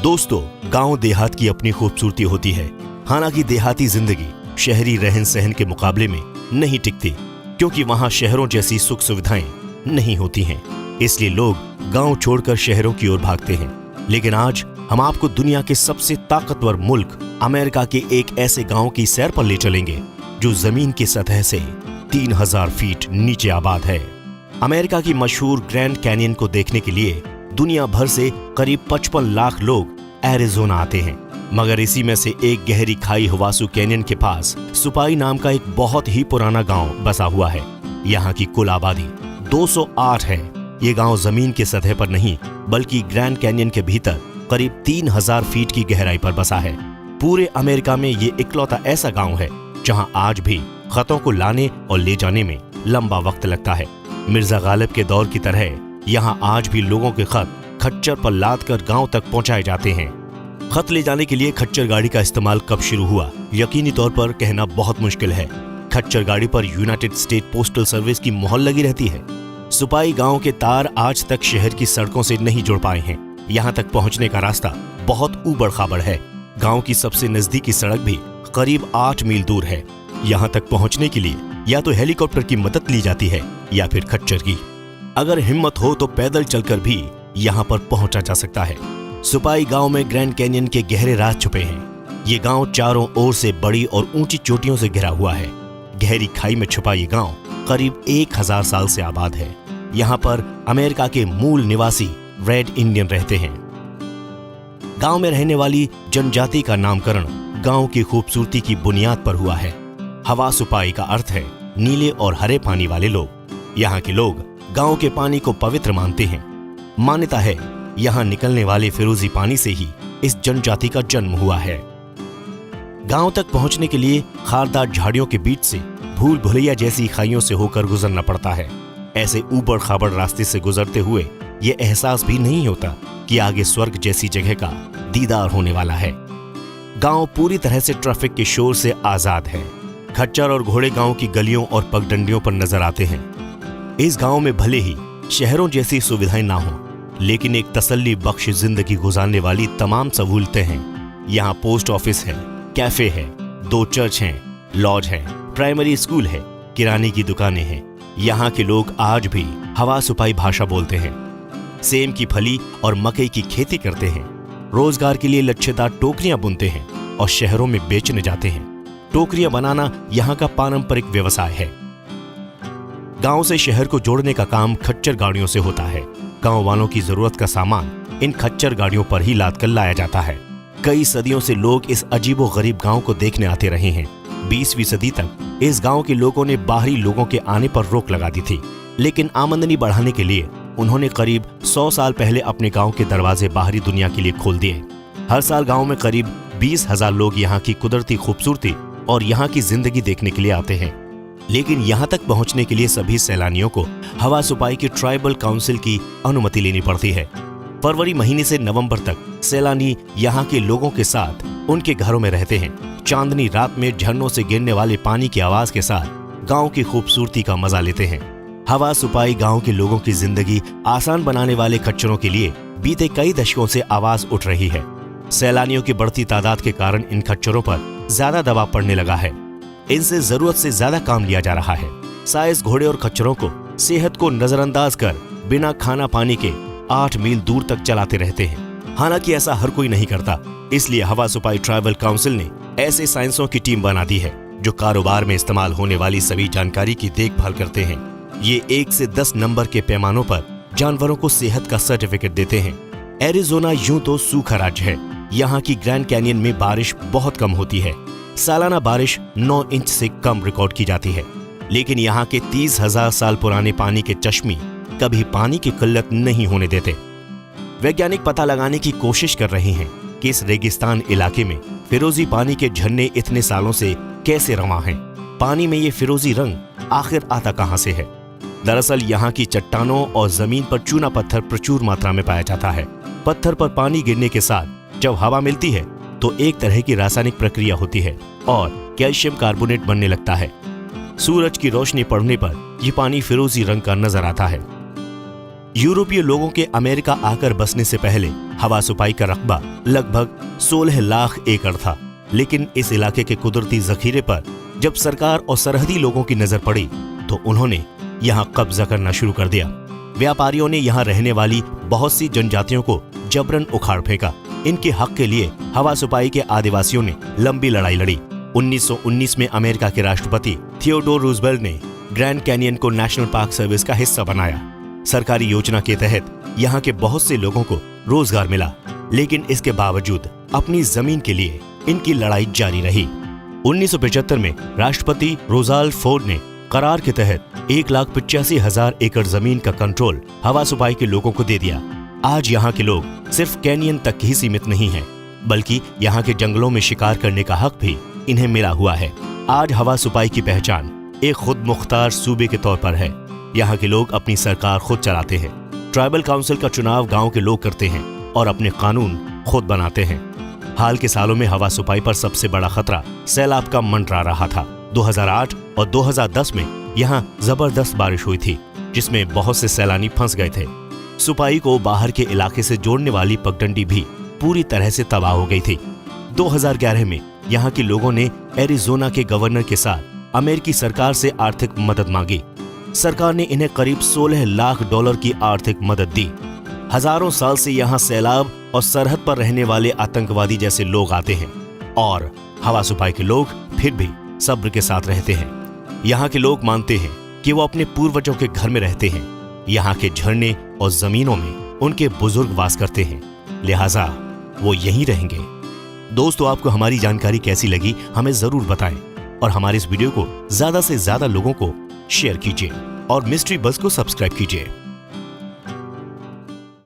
दोस्तों, गांव देहात की अपनी खूबसूरती होती है। हालांकि देहाती जिंदगी शहरी रहन सहन के मुकाबले में नहीं टिकती, क्योंकि वहां शहरों जैसी सुख सुविधाएं नहीं होती हैं। इसलिए लोग गांव छोड़कर शहरों की ओर भागते हैं। लेकिन आज हम आपको दुनिया के सबसे ताकतवर मुल्क अमेरिका के एक ऐसे गांव की सैर पर ले चलेंगे जो जमीन की सतह से 3000 फीट नीचे आबाद है। अमेरिका की मशहूर ग्रैंड कैनियन को देखने के लिए दुनिया भर से करीब 55 लाख लोग एरिज़ोना आते हैं। मगर इसी में से एक गहरी खाई हवासू कैनियन के पास सुपाई नाम का एक बहुत ही पुराना गांव बसा हुआ है। यहाँ की कुल आबादी 208 है। ये गांव जमीन की सतह पर नहीं बल्कि ग्रैंड कैनियन के भीतर करीब 3000 फीट की गहराई पर बसा है। पूरे अमेरिका में ये इकलौता ऐसा गांव है जहां आज भी खतों को लाने और ले जाने में लंबा वक्त लगता है। मिर्जा गालिब के दौर की तरह यहाँ आज भी लोगों के खत खच्चर पर लाद कर गांव तक पहुंचाए जाते हैं। खत ले जाने के लिए खच्चर गाड़ी का इस्तेमाल कब शुरू हुआ, यकीनी तौर पर कहना बहुत मुश्किल है। खच्चर गाड़ी पर यूनाइटेड स्टेट पोस्टल सर्विस की मोहर लगी रहती है। सुपाई गांव के तार आज तक शहर की सड़कों से नहीं जुड़ पाए हैं। यहाँ तक पहुँचने का रास्ता बहुत ऊबड़ खाबड़ है। गाँव की सबसे नजदीकी सड़क भी करीब 8 मील दूर है। यहाँ तक पहुँचने के लिए या तो हेलीकॉप्टर की मदद ली जाती है या फिर खच्चर की। अगर हिम्मत हो तो पैदल चलकर भी यहाँ पर पहुंचा जा सकता है। सुपाई गांव में ग्रैंड कैनियन के गहरे राज छुपे हैं। ये गांव चारों ओर से बड़ी और ऊंची चोटियों से घिरा हुआ है। गहरी खाई में छुपा ये गांव करीब 1000 साल से आबाद है। यहाँ पर अमेरिका के मूल निवासी रेड इंडियन रहते हैं। गांव में रहने वाली जनजाति का नामकरण गांव की खूबसूरती की बुनियाद पर हुआ है। हवा सुपाई का अर्थ है नीले और हरे पानी वाले लोग। यहाँ के लोग गांव के पानी को पवित्र मानते हैं। मान्यता है यहाँ निकलने वाले फिरोजी पानी से ही इस जनजाति का जन्म हुआ है। गांव तक पहुंचने के लिए खारदार झाड़ियों के बीच से भूल भुलैया जैसी खाइयों से होकर गुजरना पड़ता है। ऐसे ऊबड़ खाबड़ रास्ते से गुजरते हुए ये एहसास भी नहीं होता कि आगे स्वर्ग जैसी जगह का दीदार होने वाला है। गांव पूरी तरह से ट्रैफिक के शोर से आजाद है। खच्चर और घोड़े गांव की गलियों और पगडंडियों पर नजर आते हैं। इस गांव में भले ही शहरों जैसी सुविधाएं ना हो, लेकिन एक तसल्ली बख्श जिंदगी गुजारने वाली तमाम सहूलतें हैं। यहाँ पोस्ट ऑफिस है, कैफे है, 2 चर्च हैं, लॉज है, प्राइमरी स्कूल है, किराने की दुकानें हैं। यहाँ के लोग आज भी हवा सुपाई भाषा बोलते हैं। सेम की फली और मकई की खेती करते हैं। रोजगार के लिए लच्छेदार टोकरियां बुनते हैं और शहरों में बेचने जाते हैं। टोकरियां बनाना यहाँ का पारंपरिक व्यवसाय है। गांव से शहर को जोड़ने का काम खच्चर गाड़ियों से होता है। गांव वालों की जरूरत का सामान इन खच्चर गाड़ियों पर ही लाद कर लाया जाता है। कई सदियों से लोग इस अजीबोगरीब गांव को देखने आते रहे हैं। 20वीं सदी तक इस गांव के लोगों ने बाहरी लोगों के आने पर रोक लगा दी थी, लेकिन आमदनी बढ़ाने के लिए उन्होंने करीब 100 साल पहले अपने गांव के दरवाजे बाहरी दुनिया के लिए खोल दिए। हर साल गांव में करीब 20,000 लोग यहाँ की कुदरती खूबसूरती और यहाँ की जिंदगी देखने के लिए आते हैं। लेकिन यहाँ तक पहुँचने के लिए सभी सैलानियों को हवा सुपाई की ट्राइबल काउंसिल की अनुमति लेनी पड़ती है। फरवरी महीने से नवंबर तक सैलानी यहाँ के लोगों के साथ उनके घरों में रहते हैं। चांदनी रात में झरनों से गिरने वाले पानी की आवाज के साथ गांव की खूबसूरती का मजा लेते हैं। हवा सुपाई गांव के लोगों की जिंदगी आसान बनाने वाले खच्चरों के लिए बीते कई दशकों से आवाज उठ रही है। सैलानियों की बढ़ती तादाद के कारण इन खच्चरों पर ज्यादा दबाव पड़ने लगा है। इनसे जरूरत से ज्यादा काम लिया जा रहा है। साइज घोड़े और खच्चरों को सेहत को नजरअंदाज कर बिना खाना पानी के 8 मील दूर तक चलाते रहते हैं। हालांकि ऐसा हर कोई नहीं करता, इसलिए हवा सुपाई ट्राइबल काउंसिल ने ऐसे साइंसों की टीम बना दी है जो कारोबार में इस्तेमाल होने वाली सभी जानकारी की देखभाल करते हैं। ये 1 से 10 नंबर के पैमानों पर जानवरों को सेहत का सर्टिफिकेट देते हैं। एरिज़ोना यूं तो सूखा राज्य है। यहाँ की ग्रैंड कैनियन में बारिश बहुत कम होती है। सालाना बारिश 9 इंच से कम रिकॉर्ड की जाती है। लेकिन यहाँ के 30,000 साल पुराने पानी के चश्मे कभी पानी की किल्लत नहीं होने देते। वैज्ञानिक पता लगाने की कोशिश कर रहे हैं कि इस रेगिस्तान इलाके में फिरोजी पानी के झरने इतने सालों से कैसे रवां हैं। पानी में ये फिरोजी रंग आखिर आता कहां से है? दरअसल यहाँ की चट्टानों और जमीन पर चूना पत्थर प्रचुर मात्रा में पाया जाता है। पत्थर पर पानी गिरने के साथ जब हवा मिलती है तो एक तरह की रासायनिक प्रक्रिया होती है और कैल्शियम कार्बोनेट बनने लगता है। सूरज की रोशनी पड़ने पर यह पानी फिरोजी रंग का नजर आता है। यूरोपीय लोगों के अमेरिका आकर बसने से पहले हवा सुपाई का रकबा लगभग 16 लाख एकड़ था, लेकिन इस इलाके के कुदरती जखीरे पर जब सरकार और सरहदी लोगों की नजर पड़ी तो उन्होंने यहाँ कब्जा करना शुरू कर दिया। व्यापारियों ने यहाँ रहने वाली बहुत सी जनजातियों को जबरन उखाड़ फेंका। इनके हक के लिए हवा सुपाई के आदिवासियों ने लंबी लड़ाई लड़ी। 1919 में अमेरिका के राष्ट्रपति थियोडोर रूजवेल्ट ने ग्रैंड कैनियन को नेशनल पार्क सर्विस का हिस्सा बनाया। सरकारी योजना के तहत यहाँ के बहुत से लोगों को रोजगार मिला, लेकिन इसके बावजूद अपनी जमीन के लिए इनकी लड़ाई जारी रही। 1975 में राष्ट्रपति रोजाल्ड फोर्ड ने करार के तहत 1,85,000 एकड़ जमीन का कंट्रोल हवा सुपाई के लोगों को दे दिया। आज यहाँ के लोग सिर्फ कैनियन तक ही सीमित नहीं हैं, बल्कि यहाँ के जंगलों में शिकार करने का हक भी इन्हें मिला हुआ है। आज हवा सुपाई की पहचान एक खुद मुख्तार सूबे के तौर पर है। यहाँ के लोग अपनी सरकार खुद चलाते हैं। ट्राइबल काउंसिल का चुनाव गांव के लोग करते हैं और अपने कानून खुद बनाते हैं। हाल के सालों में हवा सुपाई पर सबसे बड़ा खतरा सैलाब का मंडरा रहा था। 2008 और 2010 में यहाँ जबरदस्त बारिश हुई थी, जिसमें बहुत से सैलानी फंस गए थे। सुपाई को बाहर के इलाके से जोड़ने वाली पगडंडी भी पूरी तरह से तबाह हो गई थी। 2011 में यहाँ के लोगों ने एरिजोना के गवर्नर के साथ अमेरिकी सरकार से आर्थिक मदद मांगी। सरकार ने इन्हें करीब $16 लाख की आर्थिक मदद दी। हजारों साल से यहाँ सैलाब और सरहद पर रहने वाले आतंकवादी जैसे लोग आते हैं और हवा सुपाई के लोग फिर भी सब्र के साथ रहते हैं। यहाँ के लोग मानते हैं कि वो अपने पूर्वजों के घर में रहते हैं। यहाँ के झरने और जमीनों में उनके बुजुर्ग वास करते हैं, लिहाजा वो यहीं रहेंगे। दोस्तों, आपको हमारी जानकारी कैसी लगी हमें जरूर बताएं और हमारे इस वीडियो को ज्यादा से ज्यादा लोगों को शेयर कीजिए और मिस्ट्री बज़ को सब्सक्राइब कीजिए।